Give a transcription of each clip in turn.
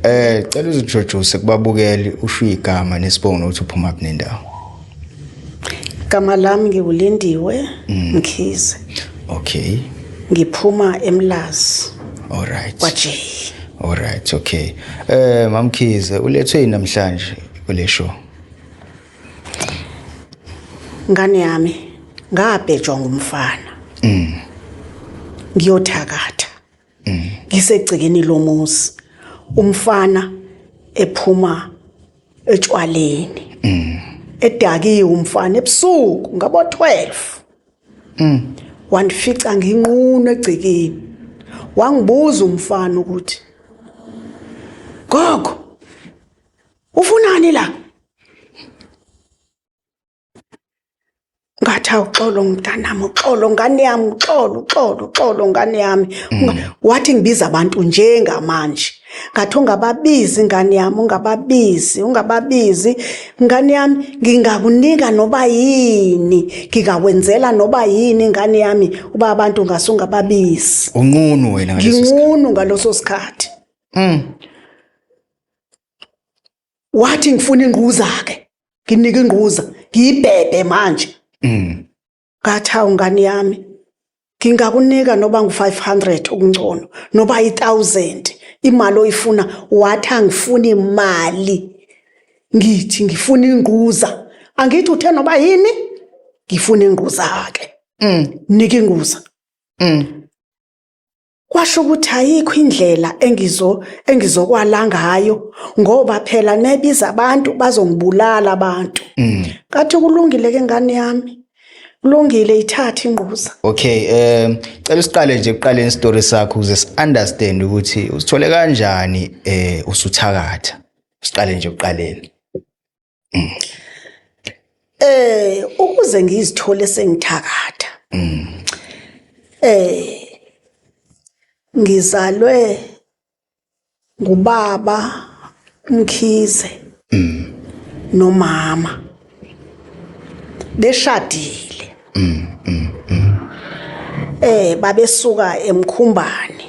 Cela uzintroduce kubabukeli usho igama nesibongo ukuthi uphuma kunendawo. Igama lami ngiwulindiwe Mkhize. Okay. Ngiphuma eMlazi. All right. Kwaje. All right, okay. Mamkhize ulethwe namhlanje kule show. Ngane yami ngabhejwa ngumfana. Ngiyothakatha. Ngisegcikeni lomuzi. Umfana ephuma etshwaleni. Edakiwe umfana ebusuku ngabo 12. Wangifica nginqunu egcikeni. Wangibuza umfana ukuthi Gogo ufunani la? Ngathi uxolo mntanami, uxolo ngane yami, uxolo ngane yami. Wathi ngibiza abantu njengamanje. Ngathi ungababizi ngane yami, ungababizi ngane yami, ngingakunika noba yini, ngikawenzela noba yini ngane yami, uba abantu ngasungababizi. Unqunu wena ngaleso sikhathi. Nginqunu ngaloso sikhathi. Wathi ngifuna ingquza ke. Nginika ingquza, ngiyibhebe manje. Ngathi ngane yami, ngingakunika noba ngu500 okungcono, noba 1000. Imali oyifuna, wathi angifuni imali. Ngithi ngifuna ingquza. Angithi uthe noba yini? Ngifuna ingquza ke. Nika ingquza. Kwasho ukuthi ayikho indlela engizokwala ngayo ngoba phela nebiza abantu bazongibulala abantu. Kathi kulungile ke ngane yami. Kulungile ithatha ingquza. Okay, cela siqale nje uqale istory sakho ukuze si understand ukuthi usithole kanjani usuthakatha. Siqale nje uqaleni. Ukuze ngizithole sengithakatha. Ngizalwe ngubaba Mkhize nomama beshadile. Babesuka eMkhumbane.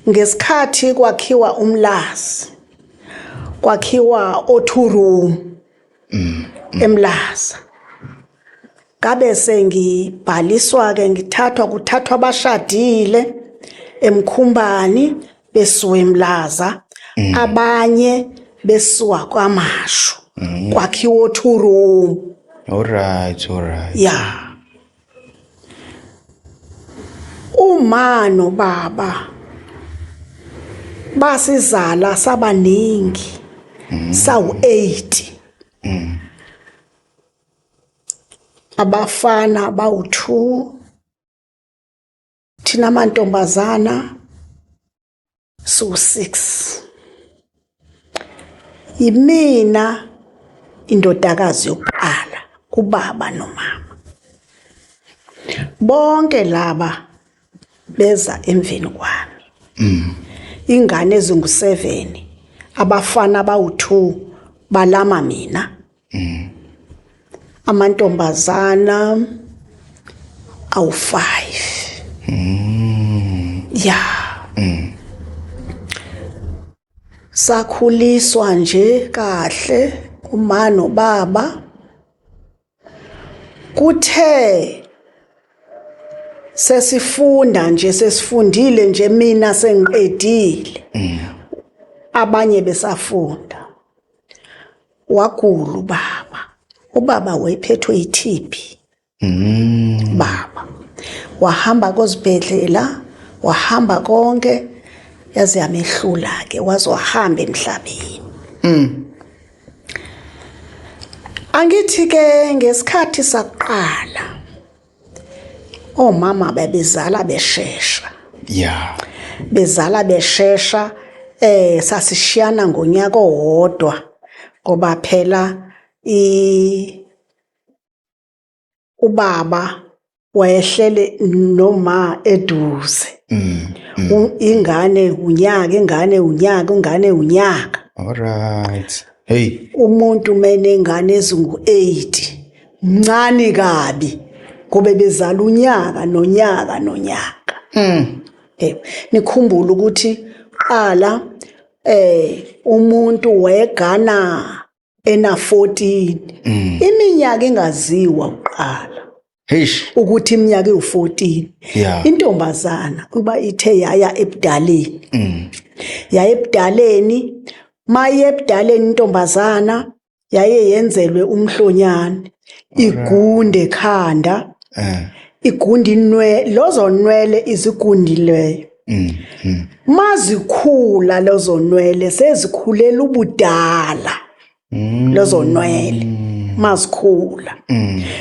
Ngesikhathi kwakhiwa uMlazi, kwakhiwa o2 room eMlazi. Kabe sengibhaliswa ke kuthathwa abashadile eMkhumbane besuka eMlaza, abanye besuka kwaMashu. Kwakhiwa o2 room. All right. Yeah. Uma nobaba basizala sabaningi. Sawu8. Abafana bawu2. Thina amantombazana su6. Yimina indodakazi yokuqala kubaba nomama. Bonke laba beza emveni kwami. Ingane ezingu7, abafana bawu2 balama mina. Amantombazana awu5. Yeah. Sakhuliswa nje kahle uma nobaba. Kuthe sesifundile nje mina sengiqedile. Abanye besafunda. Wagula ubaba wayephethwe iTB. Baba wahamba kozibhedlela, wahamba konke, yaze yamehlula ke wazwahamba emhlabeni. Angithi ke ngesikhathi saqala omama babezala beshesha. Yeah. Bezala beshesha, sasishiyana ngonyaka owodwa ngoba phela ubaba wayehlele noma eduze. Ingane unyaka. All right. Hey. Umuntu menengane ezingu8 mncane kabi ngoba bezala unyaka nonyaka. Nikhumbula ukuthi qala umuntu wegana ena 14 iminyaka ingaziwa uqala Eish. ukuthi iminyaka ewu14 Yeah. intombazana uba ithe yaya ebudaleni yaya ebudaleni maye ebudaleni intombazana yaye yenzelwe umhlonyane igunde ekhanda igundi inwele lozo nwele izigundileyo mazikhula lozo nwele sezikhulela ubudala lozo nwele mazikhula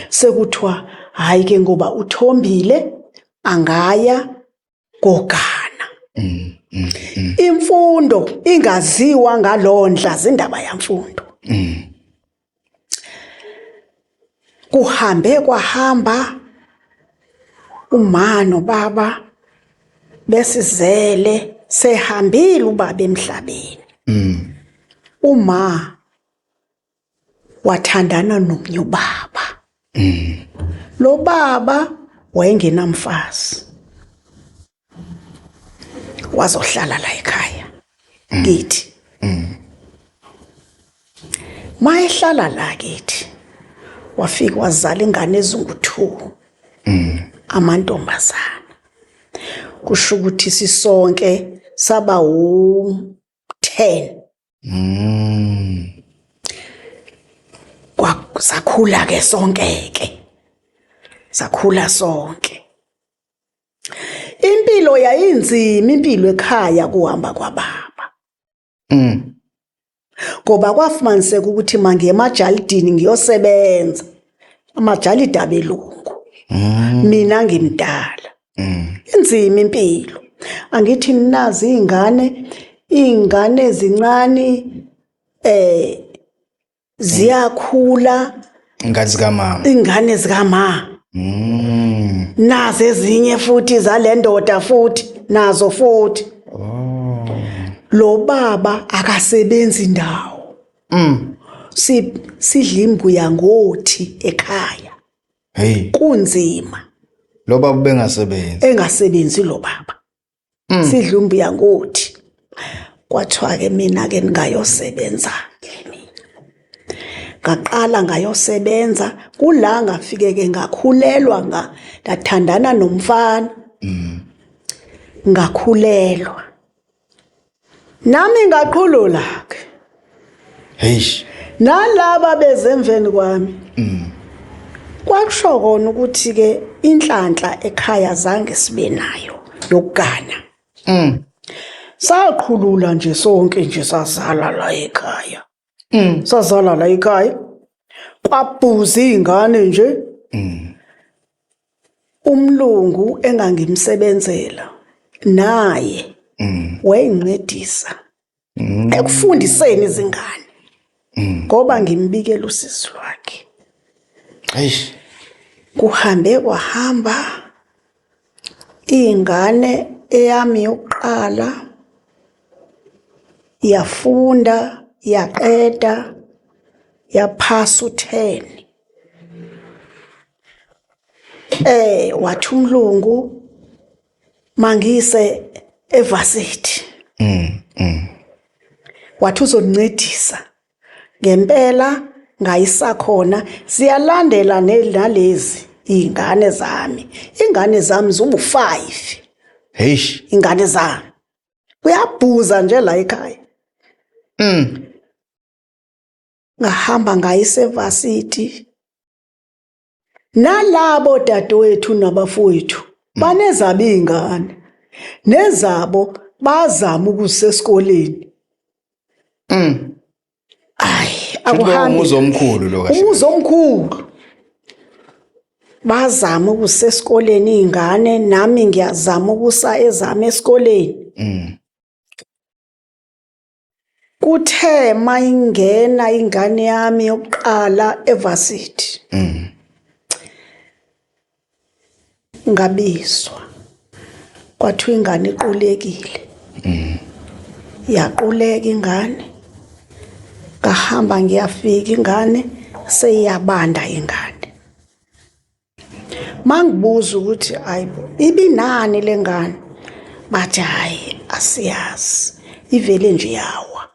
sekuthiwa hayi ke ngoba uthombile angaya kogana imfundo ingaziwa ngalondla zindaba yamfundo kuhambe kwahamba uma nobaba besizele sehambile ubaba emhlabeni uma wathandana nomnye ubaba lo baba wayengenamfazi wazohlala la ekhaya kithi mayehlala la kithi wafika wazala ingane ezungu-2 amantombazana kusho ukuthi sisonke saba u10 sakhula ke sonke sakhula sonke impilo yayinzima impilo ekhaya kuhamba kwababa ngoba kwafumaniseka ukuthi mangiye emajalidini ngiyosebenza amajalidi abelungu mina ngimdala inzima impilo angithi ninazi izingane ezincane ziyakhula ingane zikamama nazo ezinye futhi zalendoda futhi nazo futhi lo baba akasebenzi indawo sidla imbuya ngothi ekhaya kunzima lo baba bengasebenzi engasebenzi lo baba sidla imbuya ngothi kwathiwa ke mina ke ningayosebenza ngaqala ngayosebenza kula ngafike ke ngakhulelwa ndathandana nomfana ngakhulelwa nami ngaqhulula ke nalaba bezemveni kwami kwakusho kona ukuthi ke inhlanhla ekhaya zange sibe nayo yokugana saqhulula nje sonke nje sazala la ekhaya sazala la ekhaya kwabhuza izingane nje umlungu engangimsebenzela naye wayencedisa ekufundiseni izingane ngoba ngimbikela usisi lwakhe kuhambe kwahamba ingane eyami yokuqala yafunda yaqeda yaphasa u10 wathi umlungu mangise evarsity wathi uzonincedisa ngempela ngayisakhona siyalandela nalezi ingane zami zibu5 ingane zami uyabhuza nje la ekhaya ngahamba ngayisevarsity nalabo dadewethu nabafowethu banezabo izingane nezabo bazama ukusesikoleni akuhambi umuzi omkhulu lo kahle umuzi omkhulu bazama ukusesikoleni izingane nami ngiyazama ukusa ezami esikoleni kuthe mayingena ingane yami yokuqala evarsity ngabizwa kwathiwa ingane iqulekile yaquleka ingane ngahamba ngiyafika ingane seyiyabanda ingane mangibuza ukuthi ayibo ibinani lengane bathi hayi asiyazi ivele nje yawa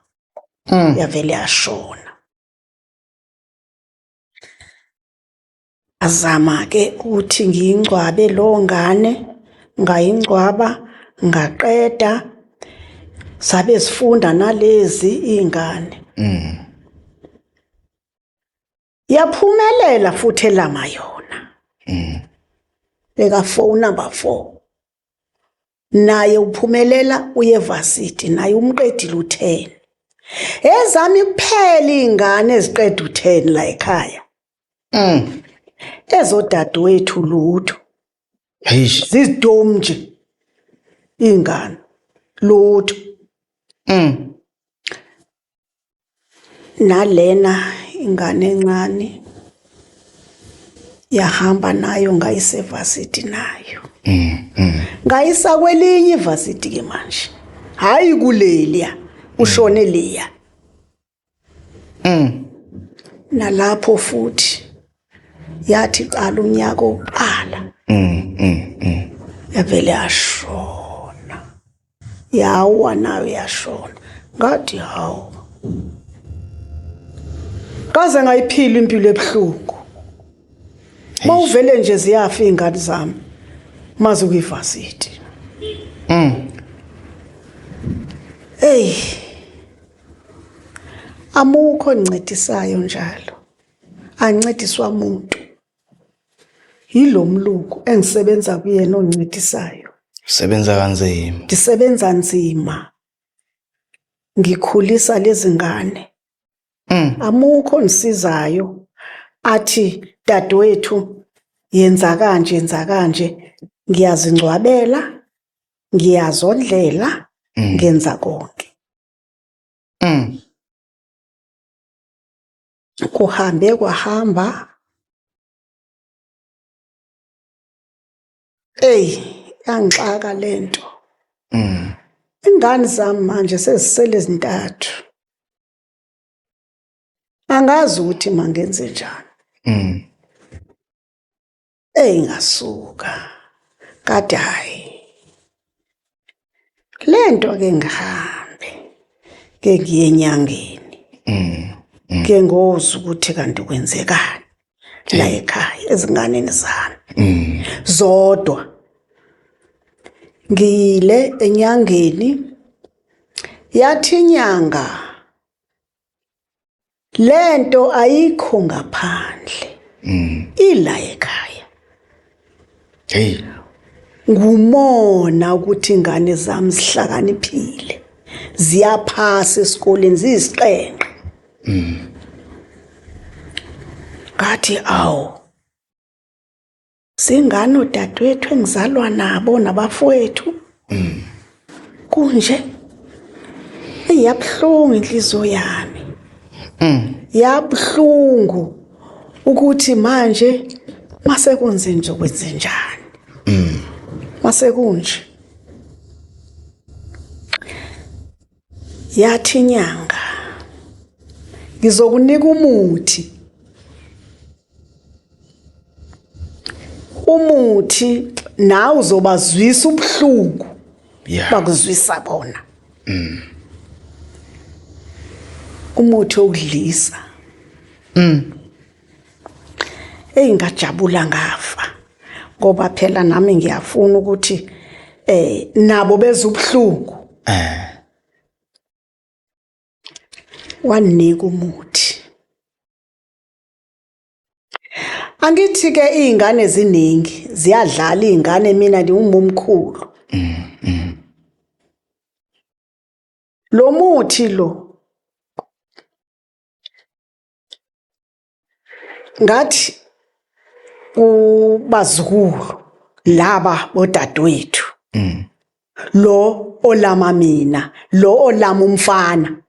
yavele yashona. Azama ke ukuthi ngiyingcwabe lo ngane, ngayingcwaba ngaqeda, sabe sifunda nalezi ingane. Yaphumelela futhi elama yona. Leka 4 number 4. Naye uphumelela uyevarsity, naye umqedile u10. Ezami kuphela ingane eziqeda u10 la ekhaya. Ezodadewethu lutho. Eish. Zizidomu nje ingane lutho. Nalena ingane encane yahamba nayo ngayise varsity nayo. Ngayisa kwelinye ivarsity ke manje. Hayi kulelia ushone leya. Nalapho futhi yathi qala unyaka oqala. Yavele yashona. Yawa nayo yashona. Ngathi hawu. Kaze ngayiphila impilo ebuhlungu. Mawuvele nje ziyafa ingane zami. Maze kuyivarsity. Hey. Amukho ncedisayo njalo. Ancediswa umuntu. Yilo mluku engisebenza kuyena oncedisayo. Sebenza kanzima. Ndisebenza nzima. Ngikhulisa lezi ngane. Amukho nisizayo athi dadewethu yenza kanje ngiyazingcwabela, ngiyazondlela, ngenza konke. Kuhambe kwahamba. Yangixaka lento. Ingane zami manje sezisele ezintathu. Angazi ukuthi mangenze njani. Ngasuka. Kade hayi. Lento ke ngihambe. Ke ngiye enyangeni. Ke ngoza ukuthi kanti kwenzekani la ekhaya ezinganeni zami. Zodwa. Ngiyile enyangeni. Yathi inyanga. Lento ayikho ngaphandle. Ila ekhaya. Hey. Ngumona ukuthi ingane zami zihlakaniphile. Ziyaphasa esikoleni ziyisiqenqe. Ngathi awu. Singane odadewethu engizalwa nabo nabafowethu. Kunje. Yabhlungu inhliziyo yami. Yabhlungu ukuthi manje mase kunze nje kwenze njani. Mase kunje. Yathi inyanga. Ngizokunika umuthi. Umuthi nawe uzobazwisa ubuhlungu. Bakuzwisa bona. Umuthi wokudlisa. Ngajabula ngafa. Ngoba phela nami ngiyafuna ukuthi nabo bezubuhlungu. Wanika umuthi. Angithi ke izingane ziningi ziyadlala izingane mina ngumomkhulu. Lo muthi lo ngathi ubazukulu laba bodadewethu. Lo olama mina, lo olama umfana.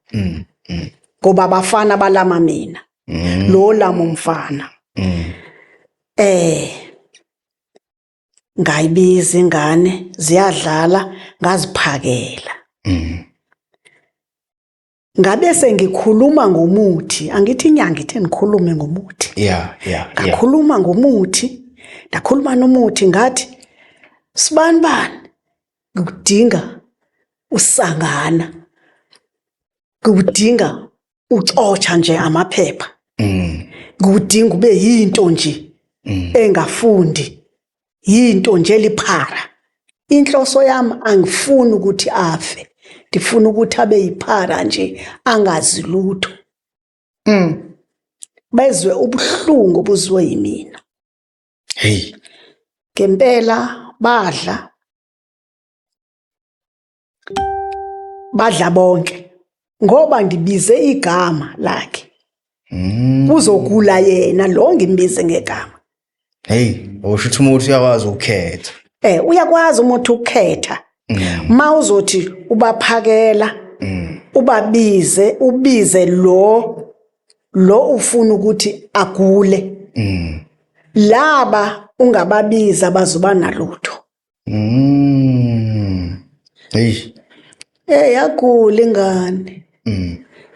Ngoba abafana balama mina. Lo olama umfana. Ngayibiza ingane ziyadlala ngaziphakela. Ngabe sengikhuluma ngomuthi, angithi inyanga ithe ngikhulume ngomuthi. Ngakhuluma ngomuthi, ndakhuluma nomuthi ngathi sibani ngikudinga usangana kudinga ucotsha nje amaphepha. Kudinga ube yinto nje engafundi, yinto nje liphara. Inhloso yami angifuni ukuthi afe, ndifuna ukuthi abe yiphara nje angazi lutho. Bezwe ubuhlungu obuzwe yimina. Hey, Ngempela badla bonke ngoba ndibize igama lakhe. Uzogula yena lo ngimbize ngegama. hey, usho ukuthi umuntu uyakwazi ukukhetha. Uyakwazi umuntu ukukhetha. Mawuzothi ubaphakela, ubize lo ufuna ukuthi agule. Laba ungababiza bazoba nalutho. Hey. Yagula ingane.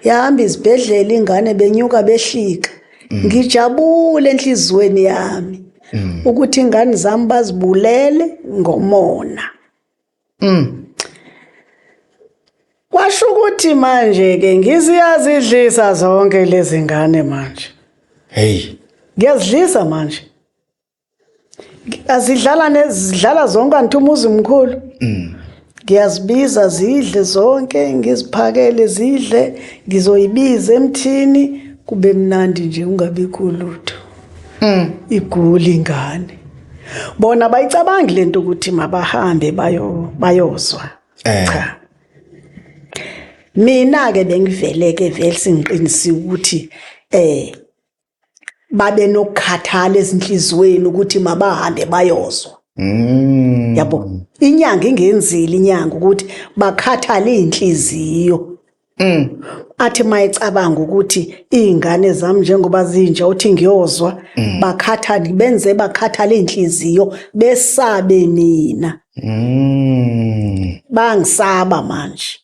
Yahamba izibhedlela ingane benyuka behlika. Ngijabule enhlizweni yami ukuthi ingane zami bazibulele ngomona. Kwasho ukuthi manje ke ngiziyazidlisa zonke lezi ngane manje. Hey. Ngiyazidlisa manje. Azidlala zonke anti umuzi mkhulu. Ngiyazibiza zidle zonke, ngiziphakele zidle, ngizoyibiza emthini kube mnandi nje ungabikho lutho. Igula ingane. Bona bayicabangi lento ukuthi mabahambe bayozwa. Cha. Mina ke bengiveleke vele singiqinisile ukuthi babe nokukhathala ezinhlizweni ukuthi mabahambe bayozwa. Yabo, inyanga ingenzile inyanga ukuthi bakhathala inhliziyo. Athi mayicabanga ukuthi izingane zami njengoba zinje uthi ngiyozwa bakhathala inhliziyo besabe mina. Bangisaba manje.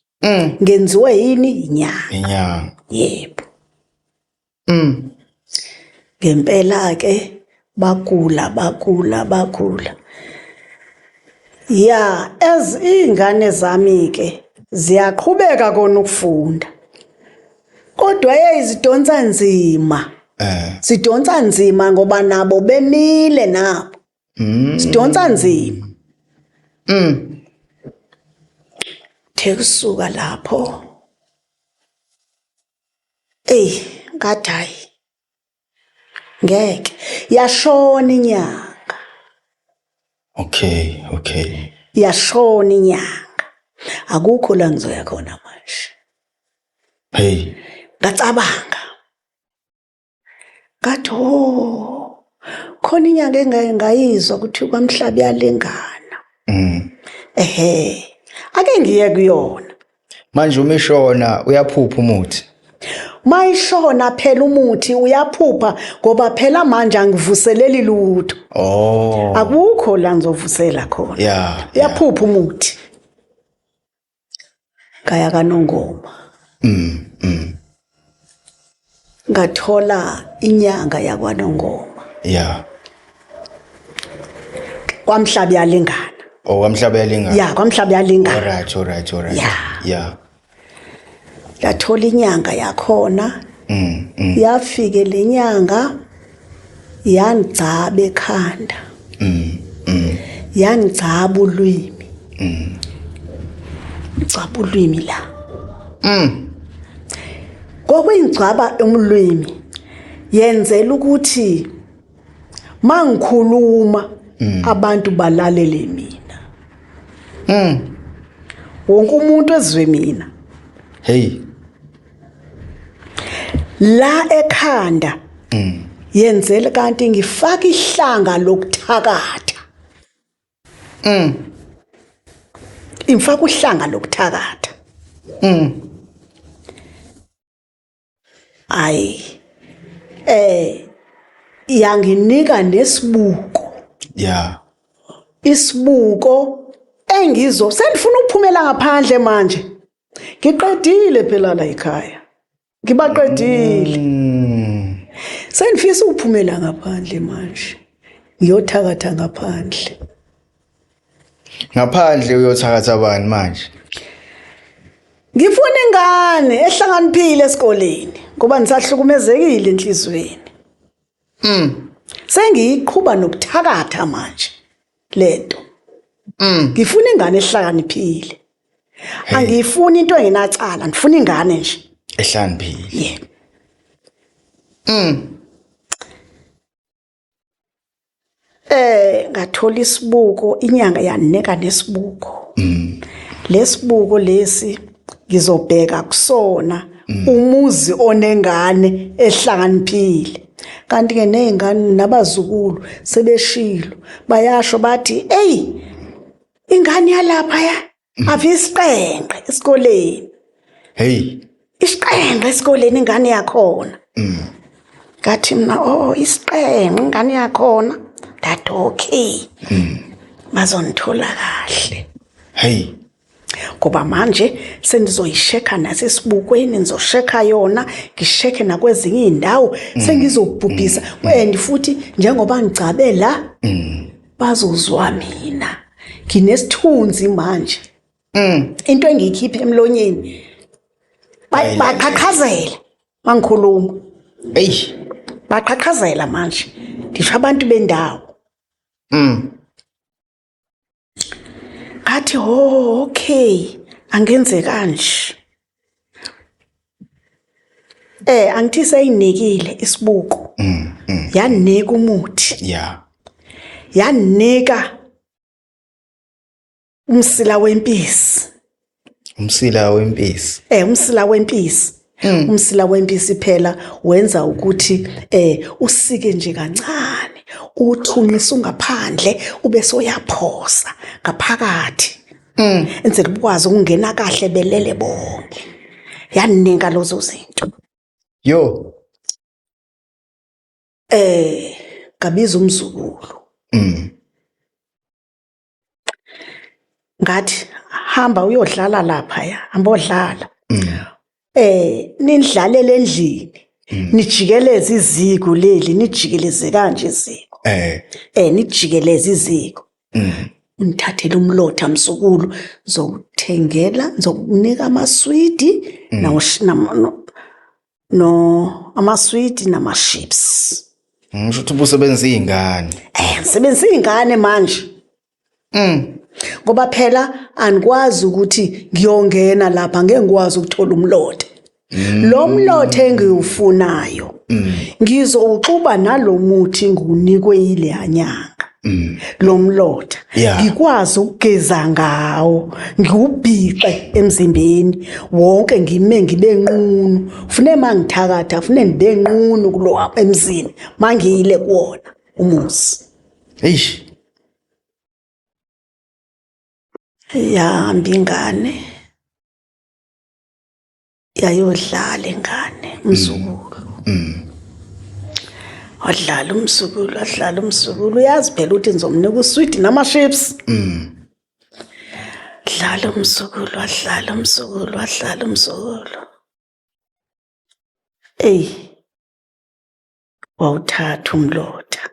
Ngenziwe yini inyanga? Yebo. Ngempela ke bagula. Ya, izingane zami ke ziyaqhubeka kona ukufunda. Kodwa izidonsa nzima. Sidonsa nzima ngoba nabo bemile nabo. Sidonsa nzima. Kusuka lapho. Ngathi hayi. Ngeke yashona inyanga. Okay. Yashona inyanga. Akukho la ngizoya khona manje. Hey. Ngacabanga. Ngathi khona inyanga engayizwa ukuthi kwaMhlabi yalengana. Ake ngiye kuyona. Manje umishona uyaphupha umuthi. Mayishona phela umuthi uyaphupha ngoba phela manje angivuseleli lutho. Akukho la ngizovusela khona. Uyaphupha umuthi. Kaya kaNongoma. Ngathola inyanga yakwaNongoma. KwaMhlabi yalengana. KwaMhlabi yalengana. KwaMhlabi yalengana. Alright. Lathola inyanga yakhona. Yafike lenyanga yangicaba ekhanda. Yangicaba ulwimi. Ngicaba ulwimi la. Ngokwengicaba umlwimi yenzela ukuthi mangikhuluma abantu balalele mina. Wonke umuntu ezwe mina. Hey. La ekhanda yenzela kanti ngifaka ihlanga lokuthakatha. Ngifaka uhlanga lokuthakatha. Yanginika nesibuko. Isibuko sendifuna ukuphumela ngaphandle manje. Ngiqedile phela la ekhaya. Ngibaqedile. Sengifisa ukuphumela ngaphandle manje. Ngiyothakatha ngaphandle. Ngaphandle uyothakatha bani manje? Ngifuna ingane ehlakaniphile esikoleni ngoba nisahlukumezekile enhlizweni. Sengiyiqhuba nokuthakatha manje lento. Ngifuna ingane ehlakaniphile. Angifuni into engenacala, ngifuna ingane nje ehlakaniphile. Ngathola isibuko inyanga yanika nesibuko. Lesibuko lesi ngizobheka kusona umuzi onengane ehlakaniphile. Kanti ke nezingane nabazukulu sebeshilo bayasho bathi hey ingane yalapha ya avisiqenqe esikoleni. Hey Isiqenqe esikoleni ingane yakhona. Ngathi mina isiqenqe ingane yakhona. That okay. Bazonithola kahle. Hey Ngoba manje sengizoyisheka nasesibukweni nizosheka yona ngisheke nakwezinye izindawo sengizobhubhisa and futhi njengoba ngicabe la bazozwa mina nginesithunzi manje into engiyikhipha emlonyeni baqhaqhazela mangikhuluma hey baqhaqhazela manje ngisho abantu bendawo ngathi okay angenze kanje angithi seyinikile isibuko yanika umuthi yanika umsila wempisi umsila wempisi umsila wempisi phela wenza ukuthi usike nje kancane uthunqisa ungaphandle ube soyaphosa ngaphakathi enzele ukwazi ukungena kahle belele bonke yanika lozo zinto yo ngabiza umzukulu ngathi hamba uyodlala lapha ya hamba odlala nindlalele endlini nijikeleze iziko leli nijikeleze kanje iziko nijikeleze iziko unithathele umlotha msukulu zokuthengela zokunika amaswidi amaswidi nama-chips ngisho ukuthi ubusebenza izingane ngisebenzisa izingane manje ngoba phela anikwazi ukuthi ngiyongena lapha ngeke ngikwazi ukuthola umlotha lo mlotha engiwufunayo ngizowuxuba nalomuthi ngunikwe ile anyanga lo mlotha ngikwazi ukugeza ngawo ngiwubhixe emzimbeni wonke ngime ngibe nqunu ufune mangithakatha ufune ngibe nqunu kulo emzini mangiyile kuona umuzi eish yahamba ingane yayodlala ingane umzukulu wadlala umzukulu uyazi phela ukuthi ngizomnika uswidi nama-chips dlala umzukulu wadlala umzukulu wawuthatha umlotha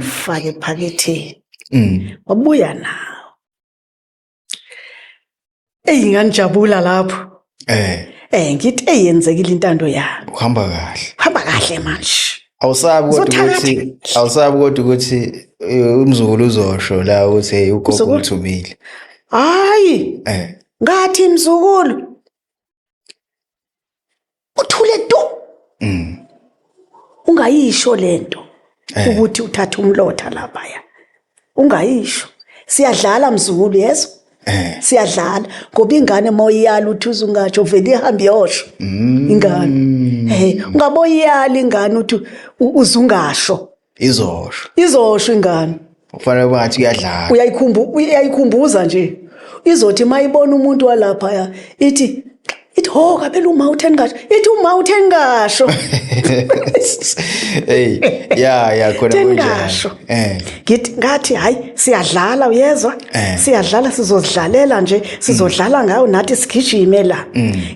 fake ephaketheni wabuya nawo nganijabula lapho ngithi yenzekile intando yami uhamba kahle manje awusabi kodwa ukuthi umzukulu uzosho la ukuthi ugogo uthumile hayi ngathi mzukulu uthule tu ungayisho lento ukuthi uthatha umlotha lapha ya ungayisho siyadlala mzukulu yeso siyadlala ngoba ingane moyiyala uthi uzungatsho vele ihambe yosho ingane ungaboyiyala ingane uthi uzungasho izosho ingane kufanele bathi uyadlala uyayikhumbuza nje izothi mayibona umuntu walapha ya ithi ho kabela uma utheni ngasho ithi uma utheni ngasho ya khona kunjalo ngathi hayi siyadlala uyezwa siyadlala sizozidlalela nje sizodlala ngayo nathi sigijime la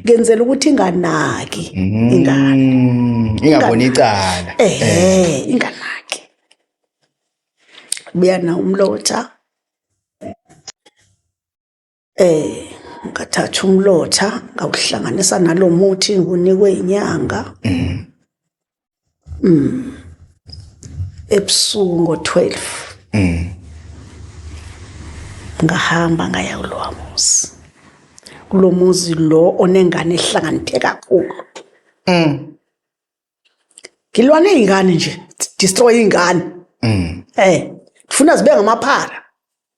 ngenzela ukuthi inganaki ingane ingaboni icala inganaki buya na umlotha ngathatha umlotha ngawuhlanganisa nalomuthi ngunikwe inyanga ebusuku ngo-12 ngahamba ngaya kulowa muzi, kulo muzi lo onengane ehlanganiphe kakhulu. Ngilwa ney'ngane nje, destroy iy'ngane. Kufuna zibe ngamaphara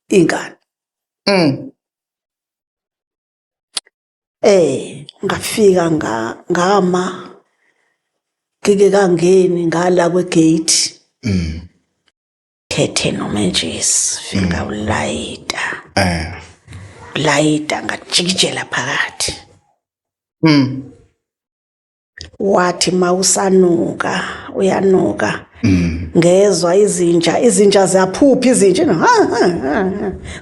iy'ngane. Ngafika ngama ngike kangeni ngala kwegate. Khethe nomentshisi fika ulayita. Layita ngajikijela phakathi. Wathi mawusanuka uyanuka. Ngezwa izinja ziyaphupha izinja.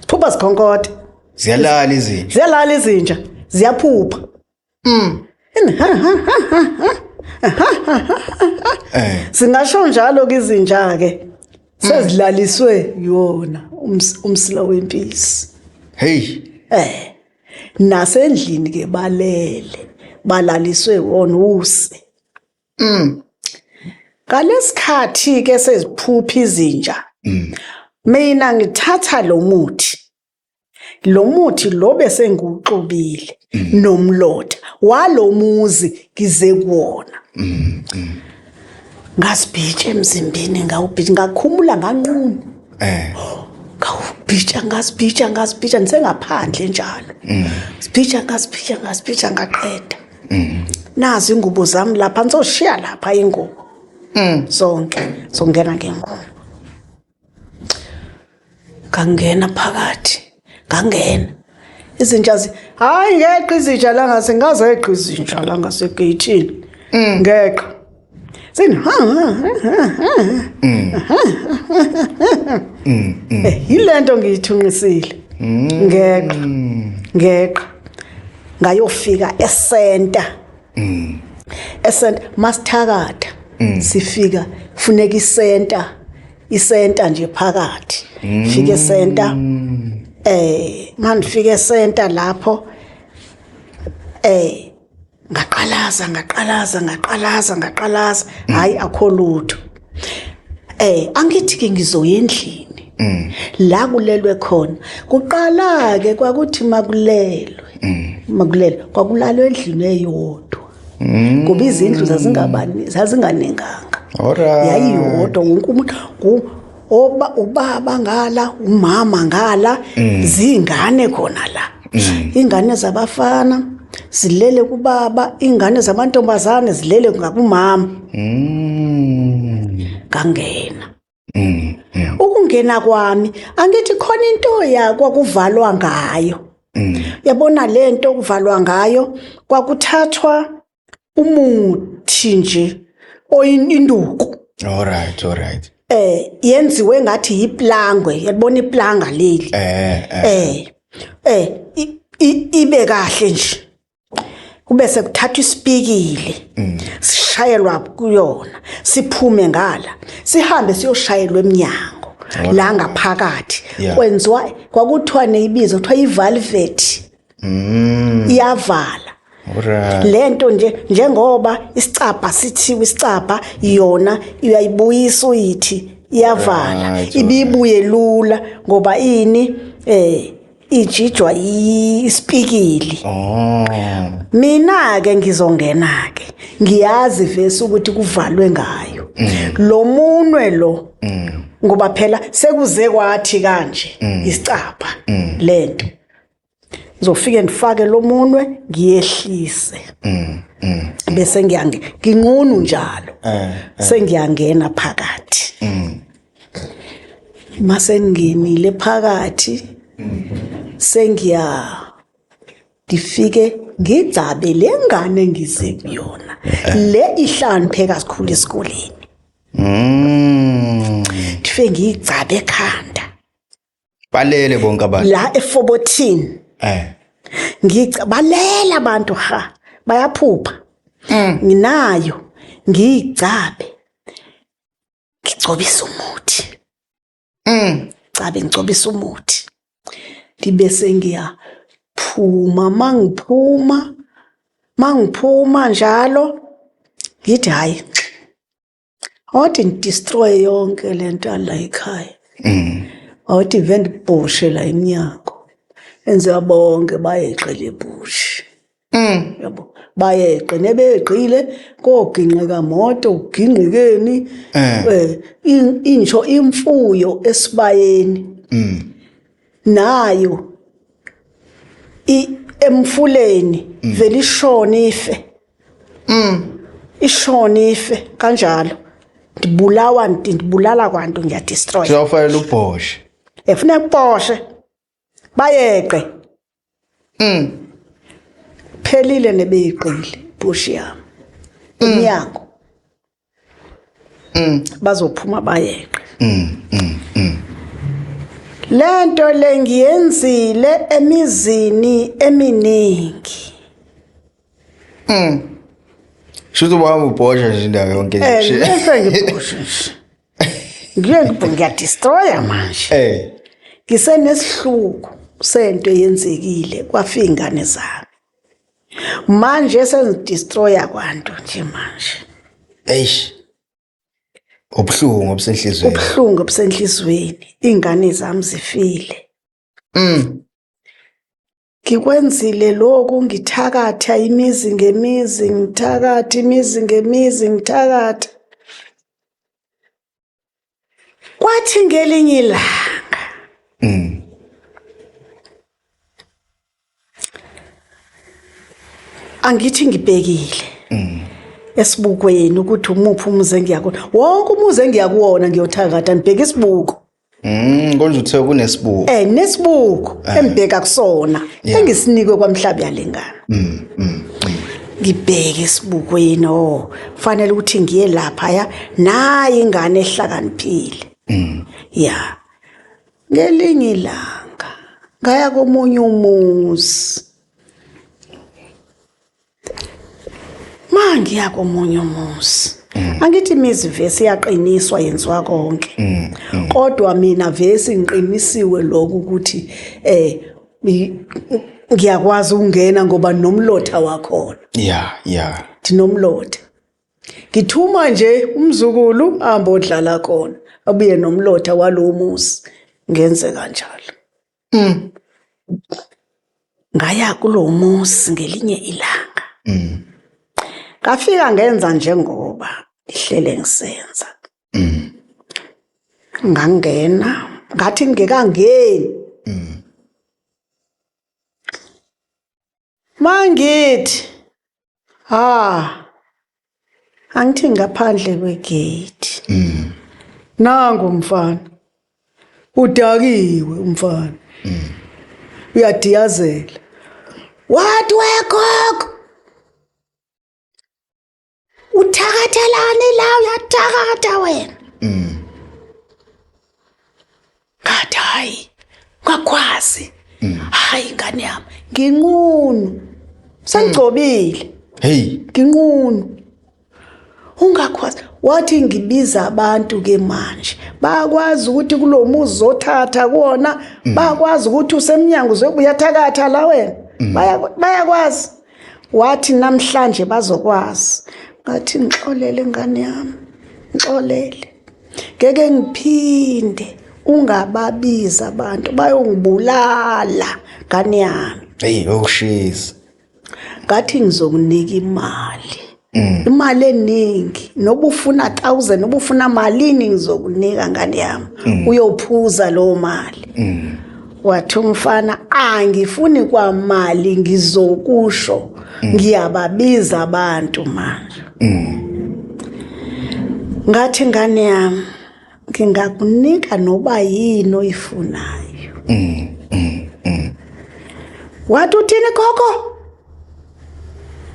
Siphupha sikhonkothe. Ziyalala izinja. Ziyaphupha. Singasho njalo izinja ke sezilaliswe yona umsila wempisi. Hey. Nasendlini ke balaliswe wona use. Ngalesikhathi ke seziphupha izinja. Mina ngithatha lo muthi lo bese ngiwuxubile nomlotha walomuzi ngize kuwona. Ngasibhitsha emzimbeni ngawubhitsha ngakhumula nganqunu. Ngawubhitsha ngasibhitsha nisengaphandle njalo. Sibhitsha ngaqeda. Nazi ingubo zami lapha ngizoshiya lapha ingubo. Zonke songena ngengubo. Ngangena phakathi. Izinja hayi ngeqa izinja la ngase ngazeqa izinja la ngasegeyithini. Ngeqa. Sini yilento ngiyithunqisile. Ngeqa. Ngayofika esenta. Esenta masithakatha. Sifika kufuneka isenta nje phakathi. Fike esenta. Mandifike esenta lapho ngaqalaza hayi akho lutho. Angithi ke ngizoya endlini la kulelwe khona. Kuqala ke kwakuthi makulelwe kwakulalwe endlini eyodwa. Kuba izindlu zazinganenganga. Yayiyodwa wonke umuntu ubaba ngala, umama ngala, zingane khona la. Ingane zabafana zilele kubaba, ingane zamantombazane zilele ngabumama. Ngangena. Ukungena kwami angithi khona into yakwakuvalwa ngayo. Yabona lento kuvalwa ngayo kwakuthathwa umuthi nje oyinduku. Alright. Yenziwe ngathi yiplangwe, yabona iplanga leli. Ibe kahle nje. Kube sekuthathwa isipikile. Sishayelwa kuyona, siphume ngala. Sihambe siyoshayelwa eminyango la ngaphakathi. Kwenziwa kwakuthiwa neyibizo kuthiwa ivalvet. Iyavala. Lento njengoba isicapha sithiwa isicapha yona uyayibuyisa uyithi iyavala. Ibibuye lula ngoba ijijwa isipikili. Mina ke ngizongena ke ngiyazi vese ukuthi kuvalwe ngayo. Lo munwe lo ngoba phela sekuze kwathi kanje isicapha lento. Ngizofike ndifake lo munwe ngiyehlise. Bese nginqunu njalo. Sengiyangena phakathi. Mase ngingenile phakathi. Ndifike ngidzabe lengane ngize kuyona. Le ihlaniphe kakhulu esikoleni. Ndifike ngidzabe ekhanda. Balele bonke abantu. La e14. Balela abantu bayaphupha. Nginayo ngigcabe. Ngicobisa umuthi. Ngicobisa umuthi. Ndibe sengiyaphupha mangiphuma njalo ngithi hayi awuthi ndidestroy yonke lento la ekhaya awuthi vele ndibhoshe la eminyango enze bonke bayeqela ebush yabo bayeqe nebeqile koginqeka moto uginqikeni insho imfuyo esibayeni nayo emfuleni vele ishone ife kanjalo ndibulala kwantu ngiyadestroy uzofanele ubhoshe efuna ubhoshe bayeqe phelile nebeyiqile bush yami emnyango bazophuma bayeqe lento lengiyenzile emizini eminingi Shuthi ubahamba ubhosha nje indawo yonke nje. Ngiyebhosha nje. Ngiyadestroya manje. Ngisenesihluku sento eyenzekile kwafika ingane zami. Manje sengidestroya kwantu nje manje. Eish. Ubuhlungu obusenhlizweni. Ubuhlungu obusenhlizweni. Ingane zami zifile. Ngikwenzile lokhu ngithakatha imizi ngemizi ngithakatha imizi ngemizi ngithakatha. Kwathi ngelinye ilanga. Angithi ngibhekile. Esibukweni ukuthi umuphi umuze ngiyakona. Wonke umuze engiyakuwona ngiyothakatha ngibheka isibuko. Konje uthe kunesibuko. Nesibuko embheka kusona engisinikwe kwamhlabi yalengana. Ngibheke isibukweni kufanele ukuthi ngiye lapha ya naye ingane ehlakaniphile. Ya. Ngelinye ilanga ngaya komunye umuzi. Mangiya komunye umuzi. Angithi imizi vese iyaqiniswa yenziwa konke. Kodwa mina vese ngiqinisiwe lokho ukuthi ngiyakwazi ukungena ngoba nomlotha wakhona. Yeah. Dinomlotha. Ngithuma nje umzukulu ahamba odlala khona. Abuye nomlotha walo muzi ngenze kanjalo. Ngaya kulo muzi ngelinye ilanga. Ngafika ngenza njengoba ihlele ngisenza. Ngangena ngathi ngekangeni. Mangithi angithi ngaphandle kwegate. Nangu umfana udakiwe umfana. Uyadiyazela. What wegogo? Uthakathelani la uyathakatha wena? Ngathi hayi ngakwazi. Hayi ngane yami nginqunu. Sengicobile. Hey, nginqunu. Ungakwazi wathi ngibiza abantu ke manje. Bayakwazi ukuthi kulomuzi zothatha kuona, bayakwazi ukuthi usemnyango uzobuyathakatha la wena. Bayakwazi. Wathi namhlanje bazokwazi. Ngathi ngixolele ngane yami. Ngixolele. Ngeke ngiphinde ungababiza abantu bayongibulala ngane yami. Hey, okushisa. Ngathi ngizokunika imali. Imali eningi noba ufuna 1000 noba ufuna malini ngizokunika ngane yami. Uyophuza lo mali. Wathi umfana angifuni kwamali ngizokusho ngiyababiza abantu manje. Ngathi ngane yami ngingakunika noba yini oyifunayo. Wathi uthini gogo?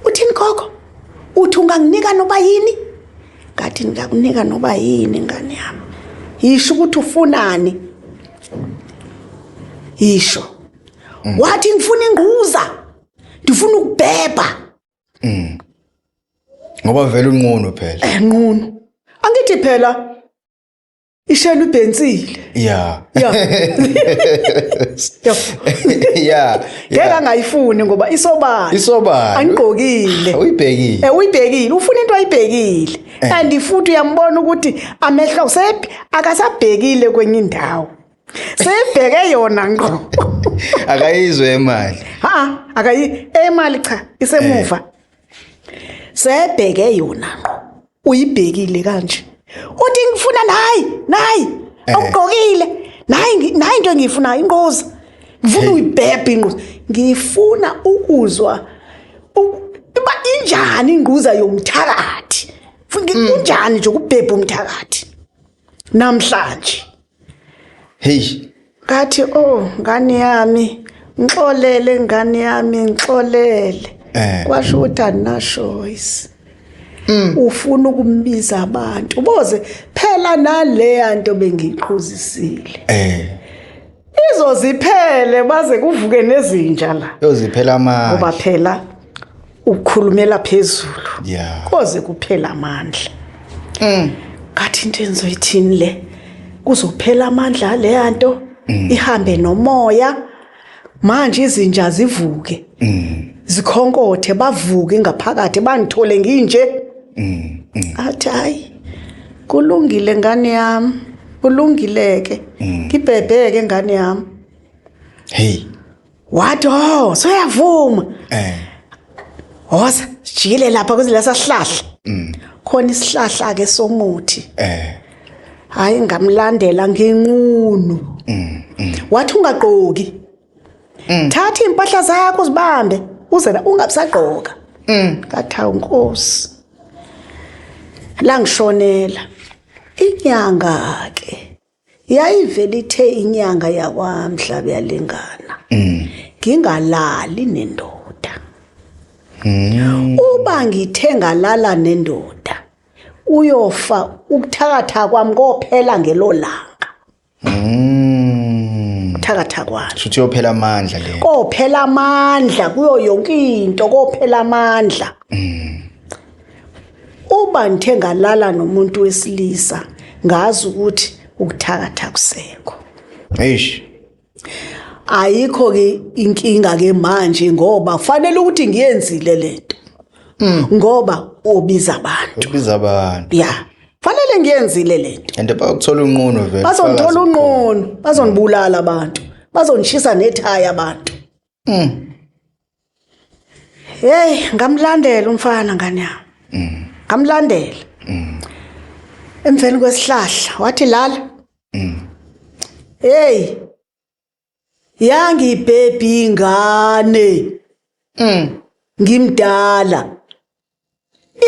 Uthini gogo? Uthi unganginika noba yini? Ngathi ngingakunika noba yini ngane yami. Yisho ukuthi ufunani? Yisho. Wathi ngifuna ingquza. Ndifuna ukubhebha. Ngoba vele unqunu phela. Nqunu. Angithi phela ishela ubhensile Yeah. yeah Yeah. ngeke angayifuni ngoba isobala Isobala. angigqokile Uyibhekile. Uyibhekile ufuna into ayibhekile and futhi uyambona ukuthi amehlo akasabhekile kwenye indawo sebheke yona ngqo Akayizwe imali. emali cha isemuva sebheke yona ngqo uyibhekile kanje uthi ngifuna nayi awugqokile nayi into engiyifuna inqoza ngifuna uyibhebhe inqoza ngifuna ukuzwa uba injani ingquza yomthakathi kunjani nje ukubhebha umthakathi namhlanje Hey. ngathi ngane yami ngixolele kwasho ukuthi ana choice ufuna ukumbiza abantu uboze phela nale nto bengiqhuzisile izoziphele baze kuvuke nezinja la yoziphela manje ngoba phela ukukhulumela phezulu yeah koze kuphela amandla ngathi into enzoyithini le kuzophela amandla le yanto ihambe nomoya manje izinja zivuke zikhonkothe bavuke ngaphakathi bangithole nginje athi hayi kulungile ngane yami kulungileke ngibhebheke ngane yami hey wathi soyavuma hoza sijile lapha kuzilesa sihlahla khona isihlahla ke somuthi hayi ngamlandela ngenqunu wathi ungaqoki thatha impahla zakho uzibambe uze ungabisagqoka kathawu Nkosi la ngishonela inyanga ke yayivela ithe inyanga yakwamhlaba yalengana ngingalali nendoda uba ngithe ngalala nendoda uyofa ukuthakatha kwami kophela ngelo langa ukuthakatha kwami futhi yophela amandla le kophela amandla kuyo yonke into kophela amandla uba ngithe ngalala nomuntu wesilisa ngazi ukuthi ukuthakatha kusekho eish ayikho ke inkinga ke manje ngoba kufanele ukuthi ngiyenzile lento ngoba ubiza abantu yeah fanele ngiyenzile lento and bayokuthola unqono vele bazongithola unqono bazonibulala abantu bazonishisa nethaya abantu hey ngamlandela umfana ngane yami ngamlandela emveni kwesihlahla wathi lala hey yangibhebhi ingane ngimdala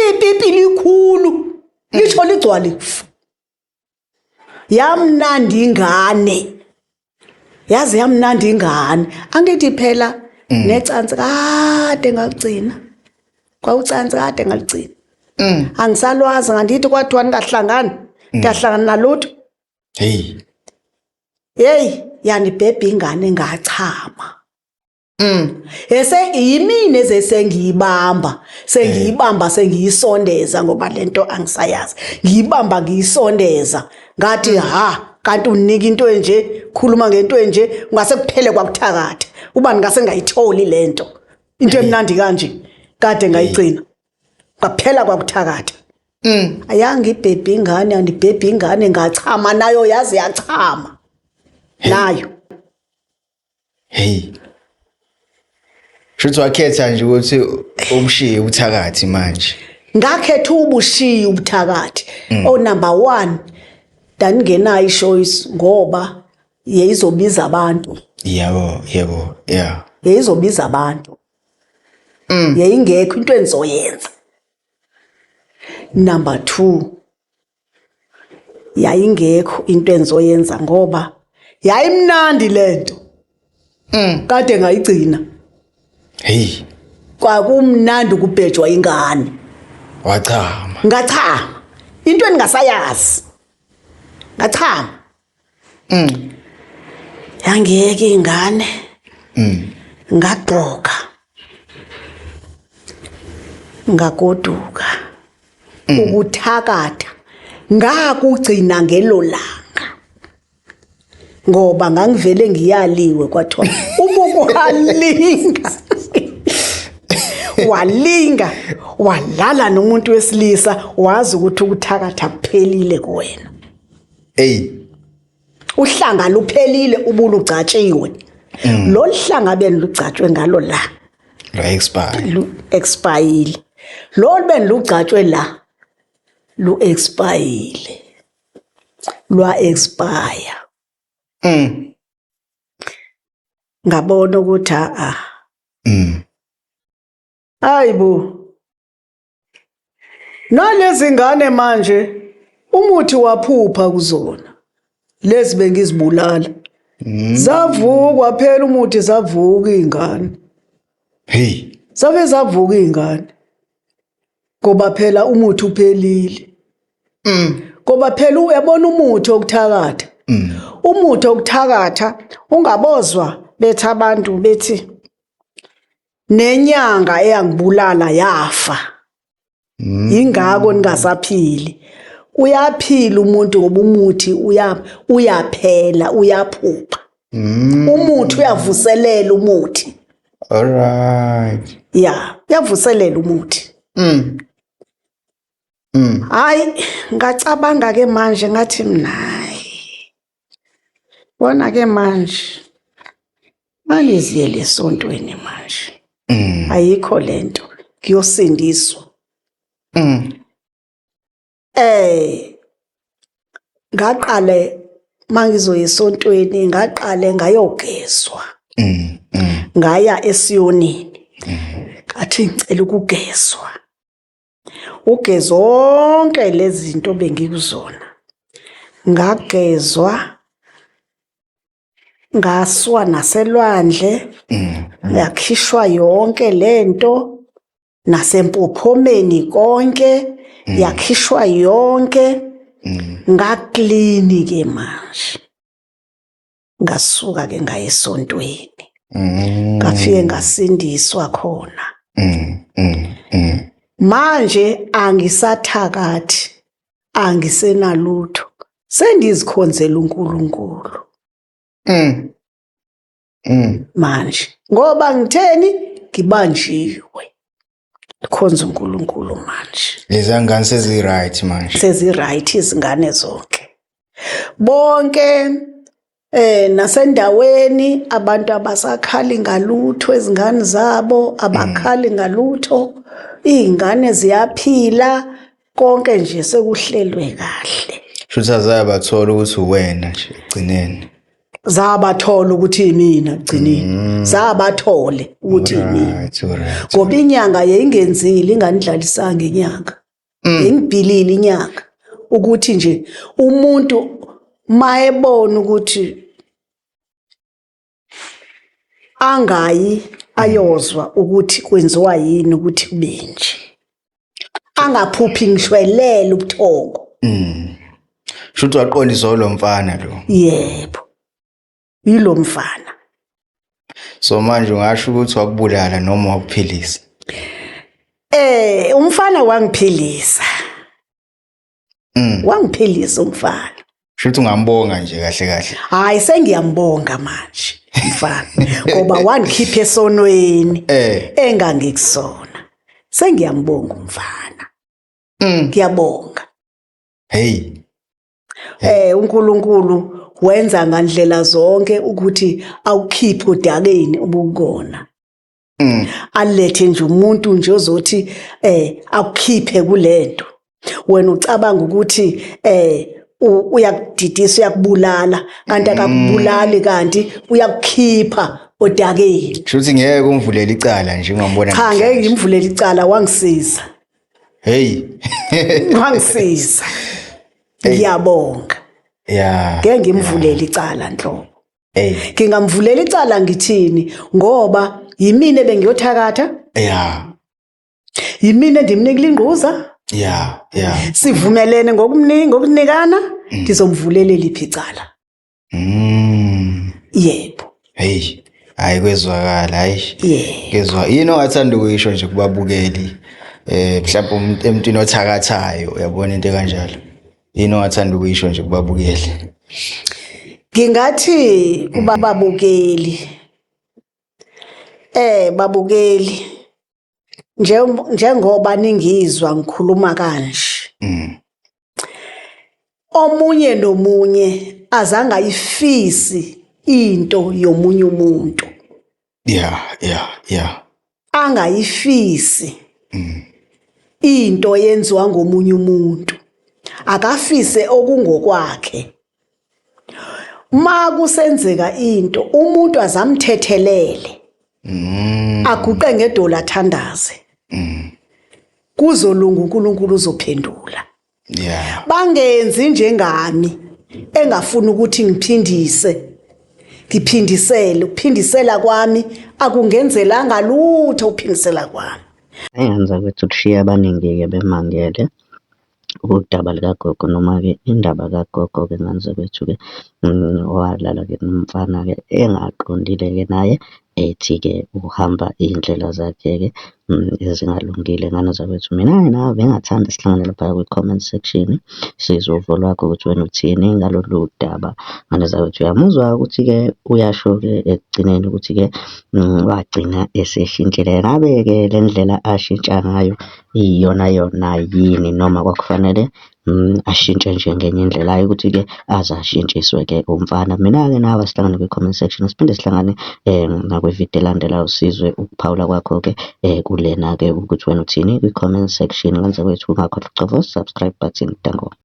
ipipi likhulu lisho ligcwale yamnandi ingane yazi yamnandi ingane angithi phela necansi kade ngagcina kwaucansi kade ngaligcina angisalwazi ngandithi kwathiwa ningahlangani ngiyahlangana nalutho hey yani bhebhi ingane ngachama ese yimini ezesengiyibamba sengiyisondeza ngoba lento angisayazi ngiyibamba ngiyisondeza ngathi kanti unika into enje khuluma ngento enje ungase kuphele kwakuthakatha uba ngase ngayitholi lento into emnandi kanje kade ngayigcina kwaphela kwakuthakatha ayanga ibhebhi ingane andibhebhi ingane ngachama nayo yazi yachama nayo Shuthi wakhetha nje ukuthi ubushiye ubuthakathi manje. Ngakhetha ubushiye ubuthakathi. Number 1 dangenayo ichoice ngoba yeyizobiza abantu. Yebo, yeah. Yeyizobiza abantu. Yeyingekho into engizoyenza. Number 2 yayingekho into engizoyenza ngoba yayimnandi lento. Kade ngayigcina. Kwakumnandi ukubhejwa ingane. Wachama. Ngachama. Into engasayazi. Ngachama. Yangiyeke ingane. Ngagqoka. Ngagoduka. Ukuthakatha. Ngakugcina ngelo langa. ngoba ngangivele ngiyaliwe kwathiwa ubukuhalinga walinga walala nomuntu wesilisa wazi ukuthi ukuthakatha kuphelile kuwena uhlanga luphelile ubulugcatshiwe lo hlanga benilugcatshwe ngalo la expire lo benilugcatshwe la lu expire lwa expire ngabona ukuthi hayibo nalezi ngane manje umuthi waphupha kuzona lezi bengizibulala zavukwa phela umuthi zavuka izingane zavuka izingane ngoba phela umuthi uphelile ngoba phela uyabona umuthi okuthakatha umuthi okuthakatha ungabozwa bethi abantu bethi nenyanga eyangibulala yafa ingako ningasaphili uyaphila umuntu ngoba umuthi uyaphela uyaphupha umuthi uyavuselela umuthi alright uyavuselela umuthi hayi ngacabanga ke manje ngathi mnayi bona ke manje maliziye lesontweni manje ayikho lento kuyosindiswa ngaqale mangizoya esontweni ngaqale ngayogezwa ngaya esiyonini athi ngicela ukugezwa ugezo zonke lezi zinto bengikuzona ngagezwa ngaswa naselwandle yakhishwa yonke lento nasempophomeni konke yakhishwa yonke ngaklini ke manje ngasuka ke ngaye esontweni ngafike ngasindiswa khona manje angisathakathi angisenalutho sendizikhonzela uNkulunkulu manje ngoba ngitheni ngibanjiwe khonza uNkulunkulu manje lezangane sezi-right manje sezi-right izingane zonke bonke nasendaweni abantu abasakhali ngalutho ezingane zabo abakhali ngalutho izingane ziyaphila konke nje sekuhlelwe kahle futhi azabathola ukuthi uwena nje egcineni zabathola ukuthi imina egcineni zabathole ukuthi imina ngoba inyanga yayingenzile inganidlalisanga inyanga yengibhilile inyanga ukuthi nje umuntu mayebona ukuthi angayi ayozwa ukuthi kwenziwa yini ukuthi kubenje angaphuphi ngishwelela ubuthongo shuthi waqondisa lo mfana lo yebo yilo mfana so manje ungasho ukuthi wakubulala noma wakuphilisa umfana wangiphilisa wangiphilisa umfana shuthi ungambonga nje kahle kahle hayi sengiyambonga manje mfana ngoba wangikhipha esonweni engangikusona sengiyambonga umfana ngiyabonga uNkulunkulu wenza ngandlela zonke ukuthi awukhiphe odakeni ubukona alethe nje umuntu nje ozothi akukhiphe kulento wena ucabanga ukuthi uyakudidisa uyakubulala kanti akakubulali kanti uyakukhipha odakeni shuthi ngeke umvulela icala nje ungambona cha ngeke ngimvulela icala wangisiza wangisiza ngiyabonga ngeke ngimvulela icala nhlobo ngingamvulela icala ngithini ngoba yimina ebengiyothakatha yimina endimnikile ingquza sivumelene ngokunikana ngizomvulela liphi icala yebo hayi kwezwakala kezwa yini ongathanda ukuyisho nje kubabukeli mhlawumbe emntwini othakathayo uyabona into kanjalo yini ongathanda ukuyisho nje kubabukeli Ngingathi kubababukeli, babukeli, njengoba ningizwa ngikhuluma kanje, omunye nomunye azange ayifisi into yomunye umuntu. Yeah. Angayifisi into yenziwa ngomunye umuntu. Akafise okungokwakhe. Ma kusenzeka into umuntu azamthethelele. Aguqe ngedola athandaze. Kuzolunga uNkulunkulu uzophendula. Yeah. Bangenzi njengami engafuni ukuthi ngiphindisele ukuphindisela kwami akungenzelanga lutho ukuphindisela kwami. Engenza ukuthi kushiya abaningi-ke bemangele udaba likagogo noma-ke indaba kagogo-ke nganzakwethu-ke owalala-ke nomfana-ke engaqondile-ke naye ethi-ke uhamba iy'ndlela zakhe-ke ezingalungile. Ngane zakwethu mina-ke nawe bengathanda sihlangane laphaya kwi-comment section sizwe uvo lwakho ukuthi wena uthini ngalolu daba. Ngane zakwethu uyamuzwa ukuthi-ke uyasho-ke ekugcineni ukuthi-ke wagcina eseshintshile. Ngabe-ke le ndlela ashintsha ngayo iyona yini noma kwakufanele ashintshe nje ngenye indlela hayi ukuthi-ke aze ashintshiswe-ke umfana. Mina-ke nawe sihlangane kwi-comment section siphinde sihlangane nakwividiyo elandelayo sizwe ukuphawula kwakho-ke kulena-ke ukuthi wena uthini kwi-comment section. Ngane zakwethu ungakhohlwa ukucofa subscribe button. Danko.